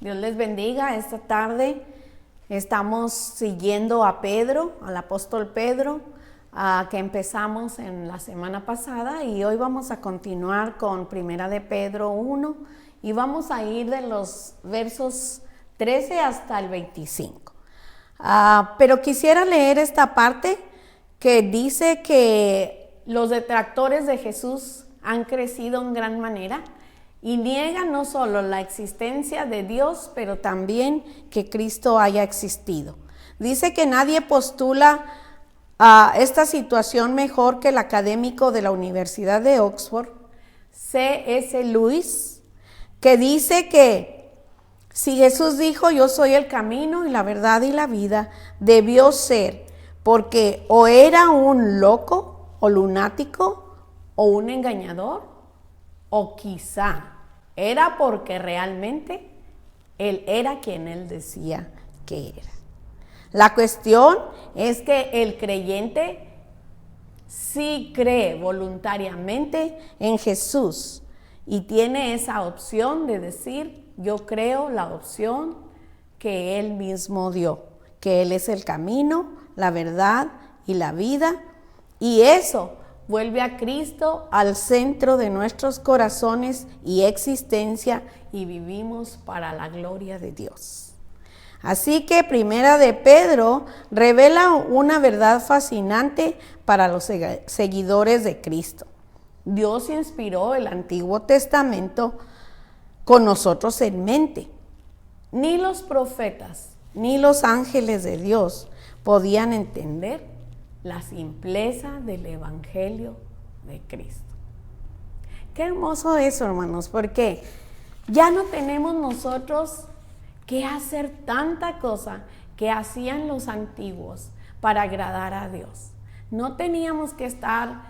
Dios les bendiga. Esta tarde estamos siguiendo a Pedro, al apóstol Pedro, que empezamos en la semana pasada, y hoy vamos a continuar con Primera de Pedro 1 y vamos a ir de los versos 13 hasta el 25. Pero quisiera leer esta parte que dice que los detractores de Jesús han crecido en gran manera y niegan no solo la existencia de Dios, pero también que Cristo haya existido. Dice que nadie postula esta situación mejor que el académico de la Universidad de Oxford, C.S. Lewis, que dice que si Jesús dijo yo soy el camino y la verdad y la vida, debió ser porque o era un loco o lunático o un engañador, o quizá era porque realmente él era quien él decía que era. La cuestión es que el creyente sí cree voluntariamente en Jesús y tiene esa opción de decir, yo creo la opción que Él mismo dio, que Él es el camino, la verdad y la vida, y eso vuelve a Cristo al centro de nuestros corazones y existencia, y vivimos para la gloria de Dios. Así que Primera de Pedro revela una verdad fascinante para los seguidores de Cristo. Dios inspiró el Antiguo Testamento con nosotros en mente. Ni los profetas ni los ángeles de Dios podían entender la simpleza del Evangelio de Cristo. Qué hermoso eso, hermanos, porque ya no tenemos nosotros que hacer tanta cosa que hacían los antiguos para agradar a Dios. No teníamos que estar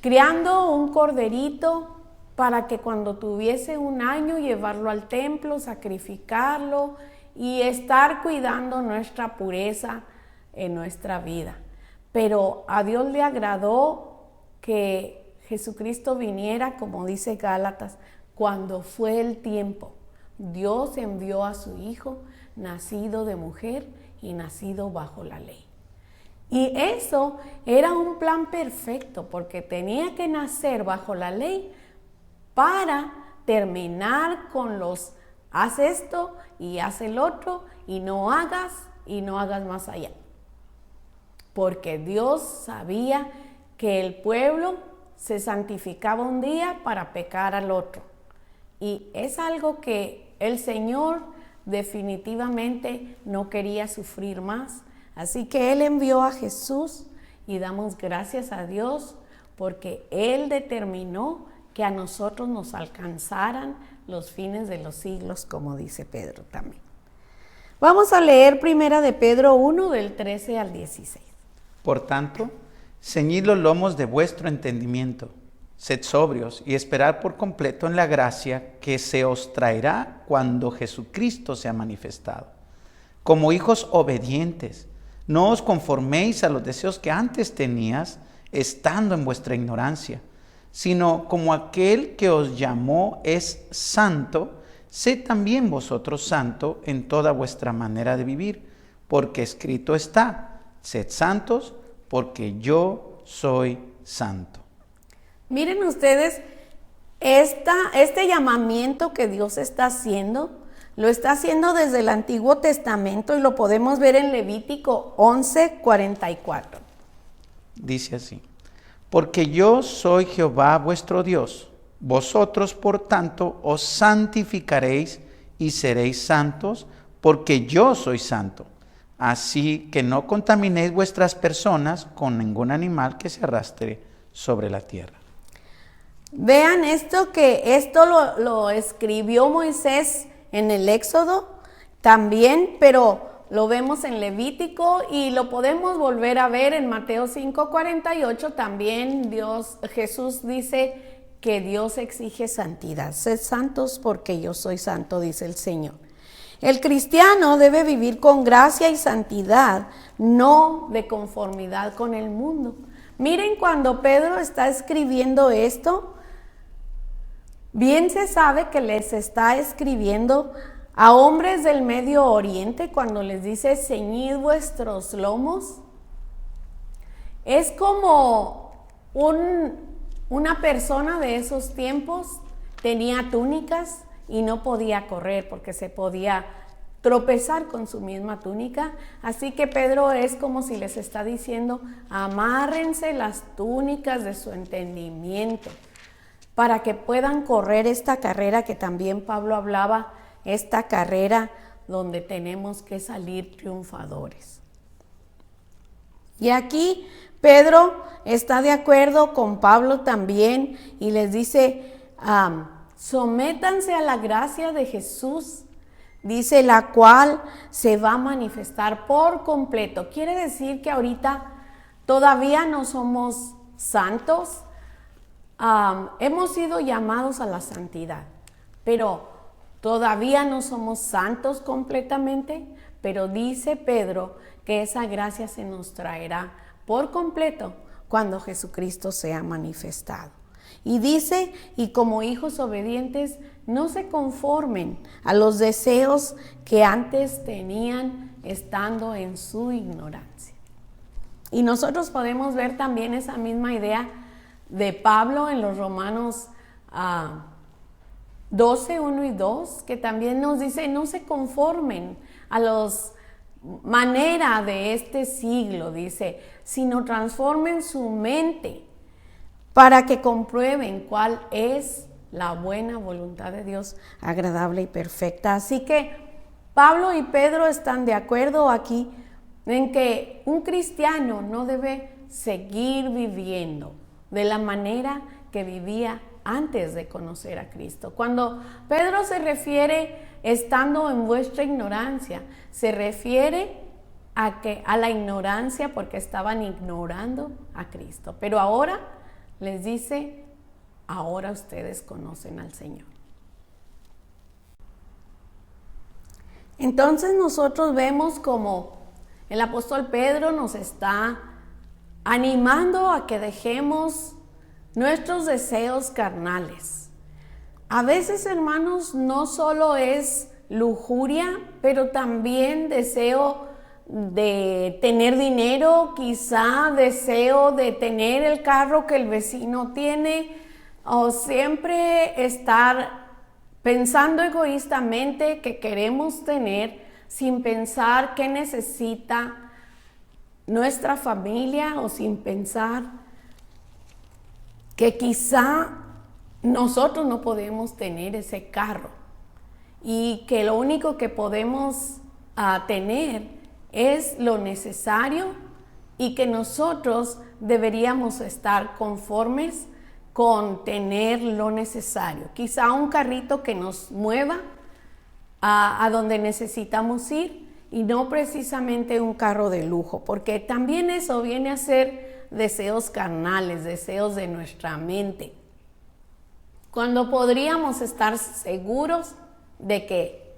criando un corderito para que cuando tuviese un año llevarlo al templo, sacrificarlo y estar cuidando nuestra pureza en nuestra vida. Pero a Dios le agradó que Jesucristo viniera, como dice Gálatas, cuando fue el tiempo. Dios envió a su Hijo, nacido de mujer y nacido bajo la ley. Y eso era un plan perfecto, porque tenía que nacer bajo la ley para terminar con los haz esto y haz el otro y no hagas más allá. Porque Dios sabía que el pueblo se santificaba un día para pecar al otro. Y es algo que el Señor definitivamente no quería sufrir más. Así que Él envió a Jesús y damos gracias a Dios porque Él determinó que a nosotros nos alcanzaran los fines de los siglos, como dice Pedro también. Vamos a leer Primera de Pedro 1 del 13 al 16. Por tanto, ceñid los lomos de vuestro entendimiento. Sed sobrios y esperad por completo en la gracia que se os traerá cuando Jesucristo sea manifestado. Como hijos obedientes, no os conforméis a los deseos que antes tenías, estando en vuestra ignorancia, sino como aquel que os llamó es santo, sed también vosotros santo en toda vuestra manera de vivir, porque escrito está, sed santos, porque yo soy santo. Miren ustedes, este llamamiento que Dios está haciendo, lo está haciendo desde el Antiguo Testamento y lo podemos ver en Levítico 11:44. Dice así, porque yo soy Jehová vuestro Dios, vosotros por tanto os santificaréis y seréis santos, porque yo soy santo. Así que no contaminéis vuestras personas con ningún animal que se arrastre sobre la tierra. Vean esto lo escribió Moisés en el Éxodo también, pero lo vemos en Levítico y lo podemos volver a ver en Mateo 5:48. También Jesús dice que Dios exige santidad. Sed santos porque yo soy santo, dice el Señor. El cristiano debe vivir con gracia y santidad, no de conformidad con el mundo. Miren, cuando Pedro está escribiendo esto, bien se sabe que les está escribiendo a hombres del Medio Oriente cuando les dice ceñid vuestros lomos. Es como una persona de esos tiempos tenía túnicas y no podía correr porque se podía tropezar con su misma túnica. Así que Pedro es como si les está diciendo, amárrense las túnicas de su entendimiento para que puedan correr esta carrera que también Pablo hablaba, esta carrera donde tenemos que salir triunfadores. Y aquí Pedro está de acuerdo con Pablo también y les dice, sométanse a la gracia de Jesús, dice, la cual se va a manifestar por completo. Quiere decir que ahorita todavía no somos santos. Hemos sido llamados a la santidad, pero todavía no somos santos completamente, pero dice Pedro que esa gracia se nos traerá por completo cuando Jesucristo sea manifestado. Y dice, y como hijos obedientes, no se conformen a los deseos que antes tenían estando en su ignorancia. Y nosotros podemos ver también esa misma idea de Pablo en los Romanos 12, 1 y 2, que también nos dice, no se conformen a los manera de este siglo, dice, sino transformen su mente para que comprueben cuál es la buena voluntad de Dios, agradable y perfecta. Así que Pablo y Pedro están de acuerdo aquí en que un cristiano no debe seguir viviendo de la manera que vivía antes de conocer a Cristo. Cuando Pedro se refiere estando en vuestra ignorancia, se refiere a la ignorancia porque estaban ignorando a Cristo. Pero ahora les dice, ahora ustedes conocen al Señor. Entonces nosotros vemos como el apóstol Pedro nos está animando a que dejemos nuestros deseos carnales. A veces, hermanos, no solo es lujuria, pero también deseo de tener dinero, quizá deseo de tener el carro que el vecino tiene, o siempre estar pensando egoístamente que queremos tener sin pensar qué necesita nuestra familia, o sin pensar que quizá nosotros no podemos tener ese carro y que lo único que podemos tener es lo necesario y que nosotros deberíamos estar conformes con tener lo necesario. Quizá un carrito que nos mueva a donde necesitamos ir y no precisamente un carro de lujo, porque también eso viene a ser deseos carnales, deseos de nuestra mente, cuando podríamos estar seguros de que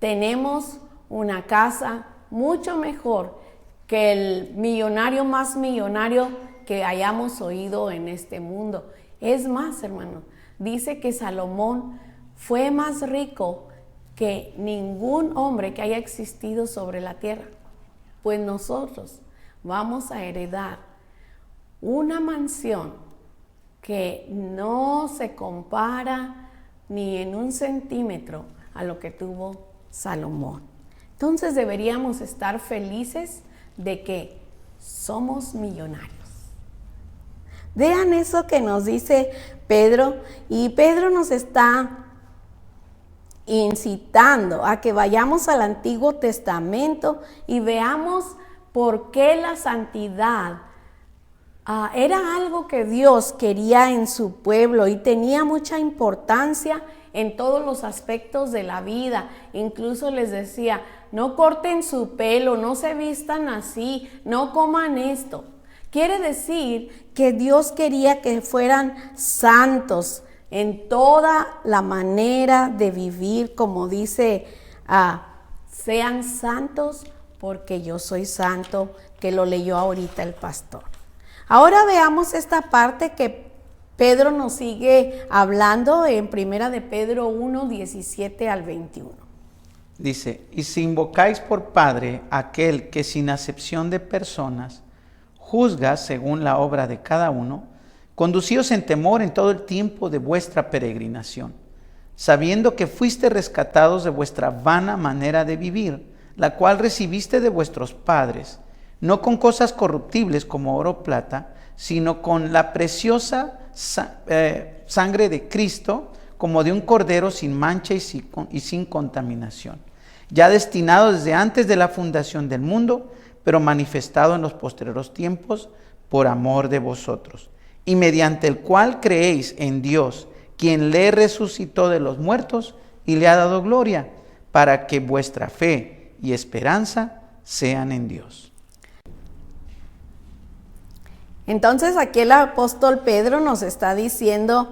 tenemos una casa mucho mejor que el millonario más millonario que hayamos oído en este mundo. Es más, hermano, dice que Salomón fue más rico que ningún hombre que haya existido sobre la tierra. Pues nosotros vamos a heredar una mansión que no se compara ni en un centímetro a lo que tuvo Salomón. Entonces deberíamos estar felices de que somos millonarios. Vean eso que nos dice Pedro, y Pedro nos está incitando a que vayamos al Antiguo Testamento y veamos por qué la santidad era algo que Dios quería en su pueblo y tenía mucha importancia en todos los aspectos de la vida. Incluso les decía, no corten su pelo, no se vistan así, no coman esto. Quiere decir que Dios quería que fueran santos en toda la manera de vivir, como dice, sean santos porque yo soy santo, que lo leyó ahorita el pastor. Ahora veamos esta parte que Pedro nos sigue hablando en Primera de Pedro 1, 17 al 21. Dice, y si invocáis por Padre aquel que sin acepción de personas juzga según la obra de cada uno, conducíos en temor en todo el tiempo de vuestra peregrinación, sabiendo que fuiste rescatados de vuestra vana manera de vivir, la cual recibiste de vuestros padres, no con cosas corruptibles como oro o plata, sino con la preciosa sangre de Cristo, como de un cordero sin mancha y sin contaminación, ya destinado desde antes de la fundación del mundo, pero manifestado en los postreros tiempos por amor de vosotros, y mediante el cual creéis en Dios, quien le resucitó de los muertos y le ha dado gloria, para que vuestra fe y esperanza sean en Dios. Entonces aquí el apóstol Pedro nos está diciendo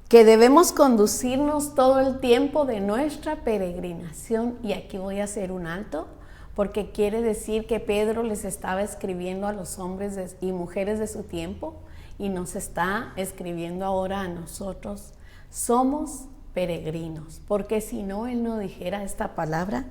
que debemos conducirnos todo el tiempo de nuestra peregrinación, y aquí voy a hacer un alto, porque quiere decir que Pedro les estaba escribiendo a los hombres y mujeres de su tiempo, y nos está escribiendo ahora a nosotros. Somos peregrinos, porque si no, él no dijera esta palabra,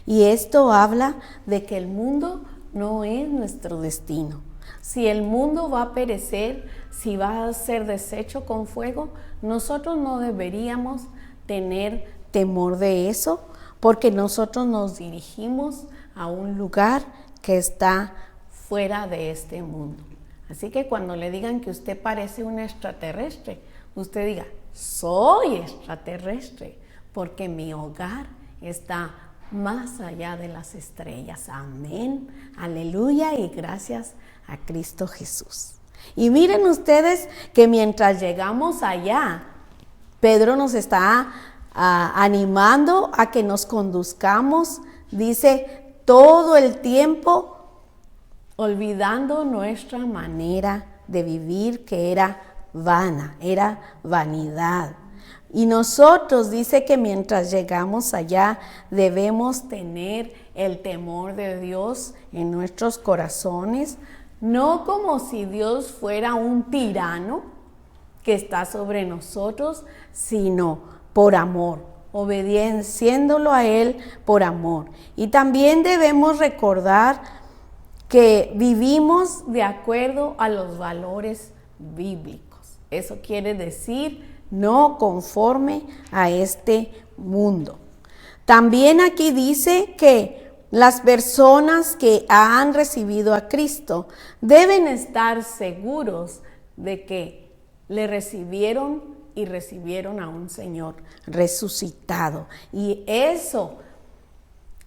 y esto habla de que el mundo no es nuestro destino. Si el mundo va a perecer, si va a ser deshecho con fuego, nosotros no deberíamos tener temor de eso, porque nosotros nos dirigimos a un lugar que está fuera de este mundo. Así que cuando le digan que usted parece un extraterrestre, usted diga, soy extraterrestre, porque mi hogar está más allá de las estrellas. Amén, aleluya, y gracias a Cristo Jesús. Y miren ustedes que mientras llegamos allá, Pedro nos está animando a que nos conduzcamos, dice, todo el tiempo olvidando nuestra manera de vivir, que era vana, era vanidad. Y nosotros, dice que mientras llegamos allá, debemos tener el temor de Dios en nuestros corazones, no como si Dios fuera un tirano que está sobre nosotros, sino por amor, obedeciéndolo a Él por amor. Y también debemos recordar que vivimos de acuerdo a los valores bíblicos. Eso quiere decir no conforme a este mundo. También aquí dice que las personas que han recibido a Cristo deben estar seguros de que le recibieron y recibieron a un Señor resucitado. Y eso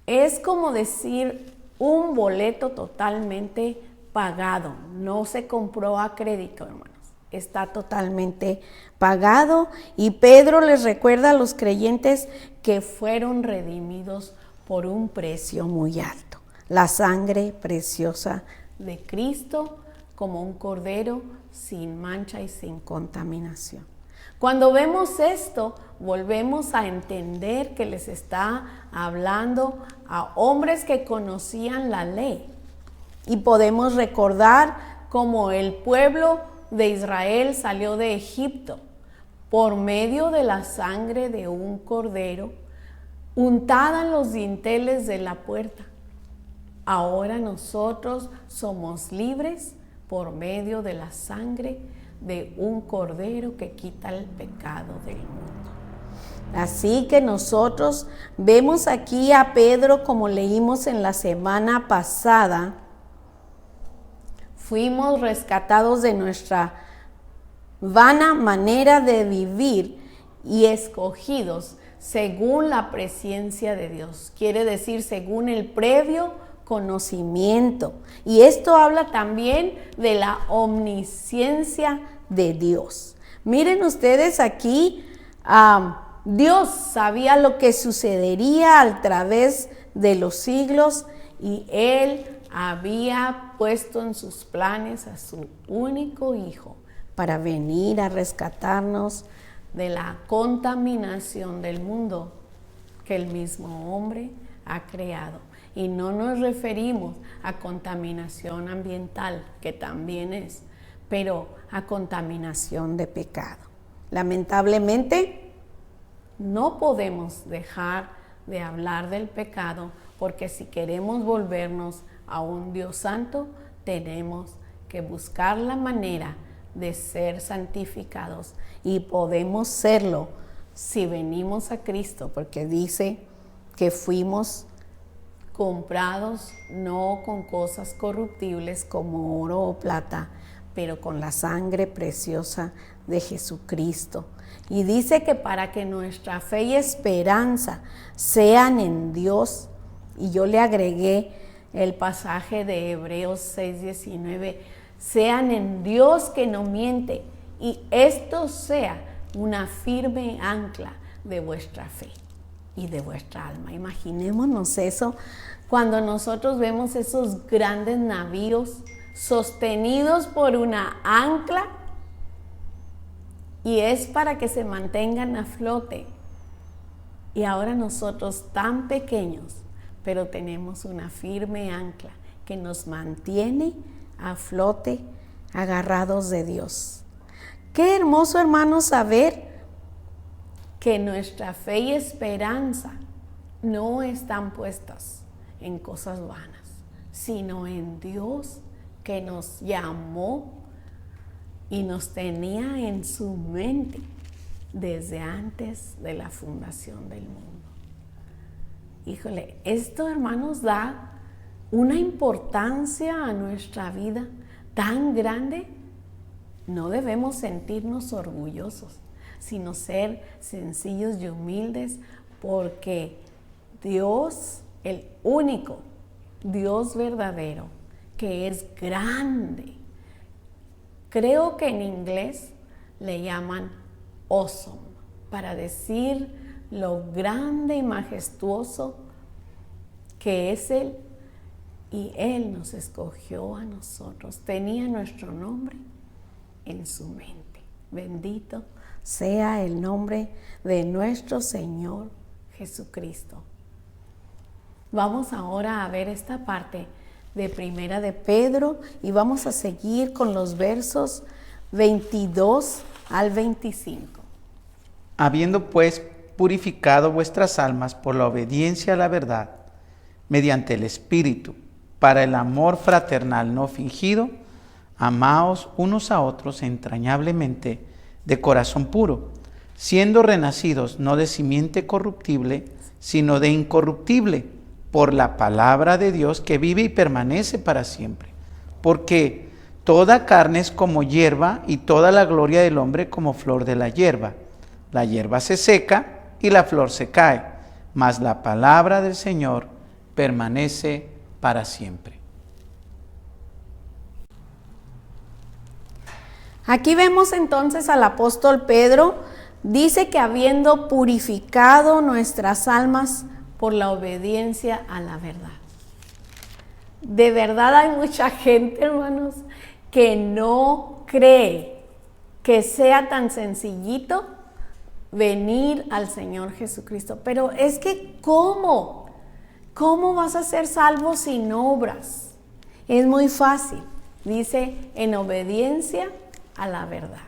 es como decir un boleto totalmente pagado. No se compró a crédito, hermanos. Está totalmente pagado. Y Pedro les recuerda a los creyentes que fueron redimidos por un precio muy alto. La sangre preciosa de Cristo, como un cordero sin mancha y sin contaminación. Cuando vemos esto, volvemos a entender que les está hablando a hombres que conocían la ley. Y podemos recordar cómo el pueblo de Israel salió de Egipto por medio de la sangre de un cordero untada en los dinteles de la puerta. Ahora nosotros somos libres por medio de la sangre de un cordero que quita el pecado del mundo. Así que nosotros vemos aquí a Pedro, como leímos en la semana pasada, fuimos rescatados de nuestra vana manera de vivir y escogidos según la presencia de Dios. Quiere decir según el previo conocimiento. Y esto habla también de la omnisciencia de Dios. Miren ustedes aquí, Dios sabía lo que sucedería a través de los siglos, y Él había puesto en sus planes a su único Hijo para venir a rescatarnos de la contaminación del mundo que el mismo hombre ha creado. Y no nos referimos a contaminación ambiental, que también es, pero a contaminación de pecado. Lamentablemente, no podemos dejar de hablar del pecado, porque si queremos volvernos a un Dios santo, tenemos que buscar la manera de ser santificados, y podemos serlo si venimos a Cristo, porque dice que fuimos comprados no con cosas corruptibles como oro o plata, pero con la sangre preciosa de Jesucristo. Y dice que para que nuestra fe y esperanza sean en Dios, y yo le agregué el pasaje de Hebreos 6:19, sean en Dios que no miente, y esto sea una firme ancla de vuestra fe y de vuestra alma. Imaginémonos eso cuando nosotros vemos esos grandes navíos sostenidos por una ancla, y es para que se mantengan a flote. Y ahora nosotros tan pequeños, pero tenemos una firme ancla que nos mantiene a flote, agarrados de Dios. Qué hermoso, hermanos, saber que nuestra fe y esperanza no están puestas en cosas vanas, sino en Dios, que nos llamó y nos tenía en su mente desde antes de la fundación del mundo. Híjole, esto, hermanos, da una importancia a nuestra vida tan grande. No debemos sentirnos orgullosos, sino ser sencillos y humildes, porque Dios, el único Dios verdadero, que es grande, creo que en inglés le llaman awesome, para decir lo grande y majestuoso que es Él, y Él nos escogió a nosotros, tenía nuestro nombre en su mente. Bendito sea el nombre de nuestro Señor Jesucristo. Vamos ahora a ver esta parte de Primera de Pedro, y vamos a seguir con los versos 22 al 25. Habiendo pues purificado vuestras almas por la obediencia a la verdad, mediante el Espíritu, para el amor fraternal no fingido, amaos unos a otros entrañablemente de corazón puro, siendo renacidos no de simiente corruptible, sino de incorruptible, por la palabra de Dios que vive y permanece para siempre. Porque toda carne es como hierba, y toda la gloria del hombre como flor de la hierba. La hierba se seca y la flor se cae, mas la palabra del Señor permanece para siempre. Aquí vemos entonces al apóstol Pedro, dice que habiendo purificado nuestras almas por la obediencia a la verdad. De verdad hay mucha gente, hermanos, que no cree que sea tan sencillito venir al Señor Jesucristo. Pero es que ¿cómo? ¿Cómo vas a ser salvo sin obras? Es muy fácil. Dice, en obediencia a la verdad.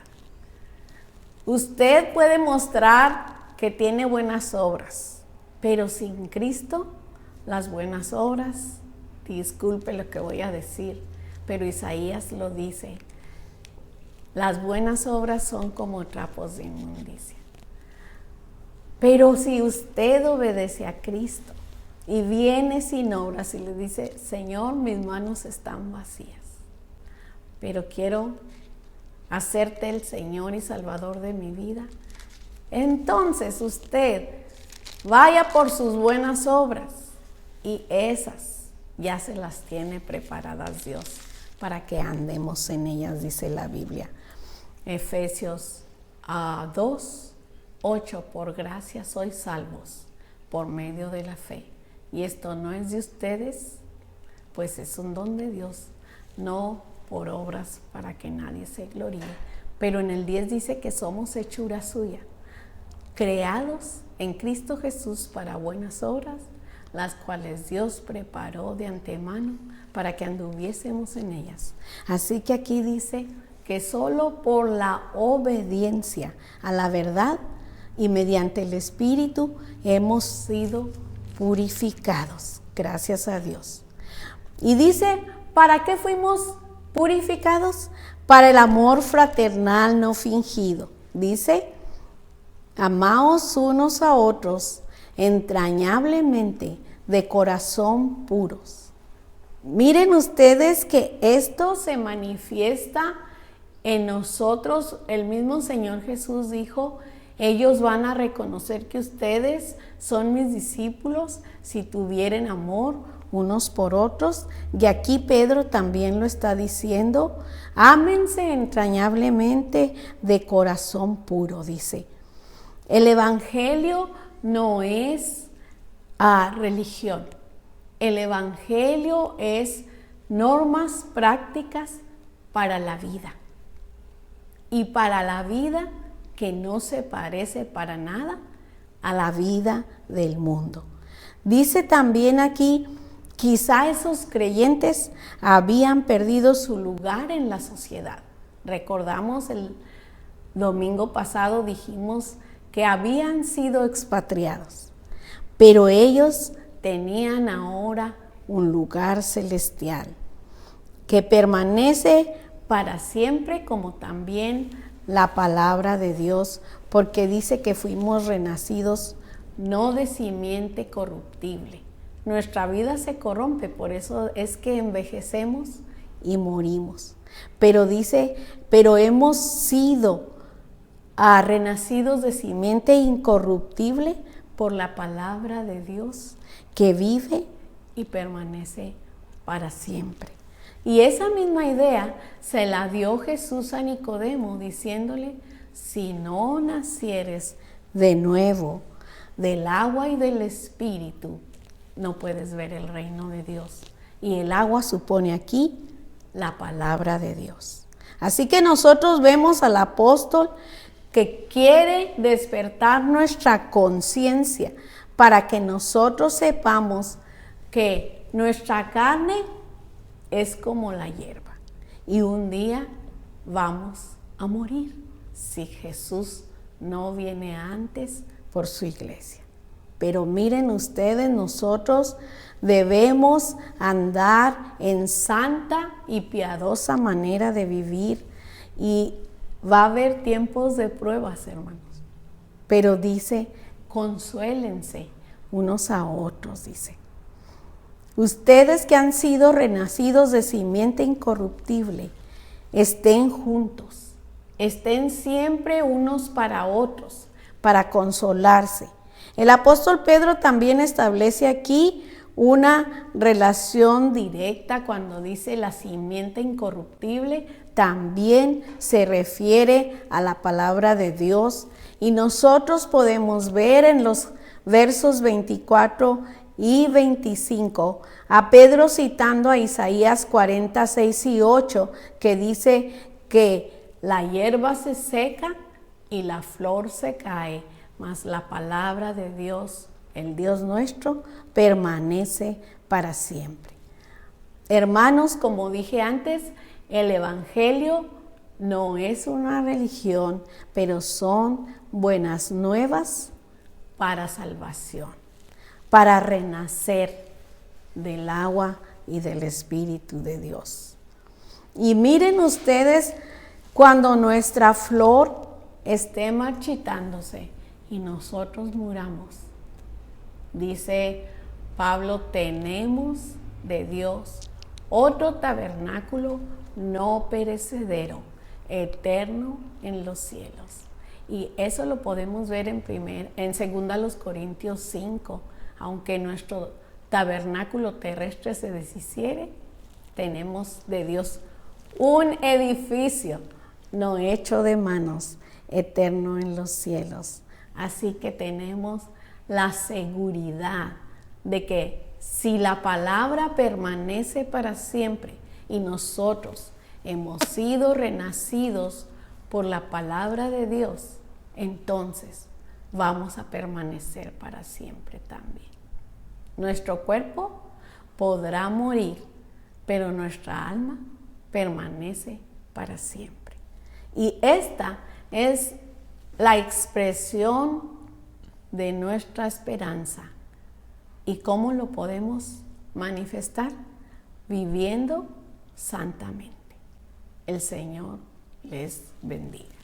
Usted puede mostrar que tiene buenas obras, pero sin Cristo, las buenas obras, disculpe lo que voy a decir, pero Isaías lo dice, las buenas obras son como trapos de inmundicia. Pero si usted obedece a Cristo y viene sin obras y le dice, Señor, mis manos están vacías, pero quiero hacerte el Señor y Salvador de mi vida, entonces usted vaya por sus buenas obras, y esas ya se las tiene preparadas Dios para que andemos en ellas, dice la Biblia. Efesios 2:8, por gracia sois salvos por medio de la fe, y esto no es de ustedes, pues es un don de Dios, no por obras para que nadie se gloríe. Pero en el 10 dice que somos hechura suya, creados en Cristo Jesús para buenas obras, las cuales Dios preparó de antemano para que anduviésemos en ellas. Así que aquí dice que solo por la obediencia a la verdad y mediante el Espíritu hemos sido purificados. Gracias a Dios. Y dice, ¿para qué fuimos purificados? Para el amor fraternal no fingido. Dice, amaos unos a otros entrañablemente, de corazón puros. Miren ustedes que esto se manifiesta en nosotros. El mismo Señor Jesús dijo, ellos van a reconocer que ustedes son mis discípulos si tuvieren amor unos por otros. Y aquí Pedro también lo está diciendo, ámense entrañablemente de corazón puro, dice. El evangelio no es religión. El evangelio es normas prácticas para la vida. Y para la vida que no se parece para nada a la vida del mundo. Dice también aquí, quizá esos creyentes habían perdido su lugar en la sociedad. Recordamos el domingo pasado, dijimos que habían sido expatriados, pero ellos tenían ahora un lugar celestial que permanece para siempre, como también la palabra de Dios, porque dice que fuimos renacidos no de simiente corruptible. Nuestra vida se corrompe, por eso es que envejecemos y morimos. Pero dice, pero hemos sido renacidos de simiente incorruptible por la palabra de Dios, que vive y permanece para siempre. Y esa misma idea se la dio Jesús a Nicodemo, diciéndole, si no nacieres de nuevo del agua y del Espíritu, no puedes ver el reino de Dios. Y el agua supone aquí la palabra de Dios. Así que nosotros vemos al apóstol que quiere despertar nuestra conciencia para que nosotros sepamos que nuestra carne es como la hierba y un día vamos a morir si Jesús no viene antes por su iglesia. Pero miren ustedes, nosotros debemos andar en santa y piadosa manera de vivir, y va a haber tiempos de pruebas, hermanos. Pero dice, consuélense unos a otros, dice. Ustedes que han sido renacidos de simiente incorruptible, estén juntos, estén siempre unos para otros, para consolarse. El apóstol Pedro también establece aquí una relación directa cuando dice la simiente incorruptible, también se refiere a la palabra de Dios. Y nosotros podemos ver en los versos 24 y 25 a Pedro citando a Isaías 46 y 8, que dice que la hierba se seca y la flor se cae, mas la palabra de Dios, el Dios nuestro, permanece para siempre. Hermanos, como dije antes, el evangelio no es una religión, pero son buenas nuevas para salvación, para renacer del agua y del Espíritu de Dios. Y miren ustedes, cuando nuestra flor esté marchitándose y nosotros muramos, dice Pablo, tenemos de Dios otro tabernáculo no perecedero, eterno en los cielos. Y eso lo podemos ver en 2 Corintios 5. Aunque nuestro tabernáculo terrestre se deshiciere, tenemos de Dios un edificio no hecho de manos, eterno en los cielos. Así que tenemos la seguridad de que si la palabra permanece para siempre y nosotros hemos sido renacidos por la palabra de Dios, entonces vamos a permanecer para siempre también. Nuestro cuerpo podrá morir, pero nuestra alma permanece para siempre. Y esta es la expresión de nuestra esperanza, ¿Y cómo lo podemos manifestar? Viviendo santamente. El Señor les bendiga.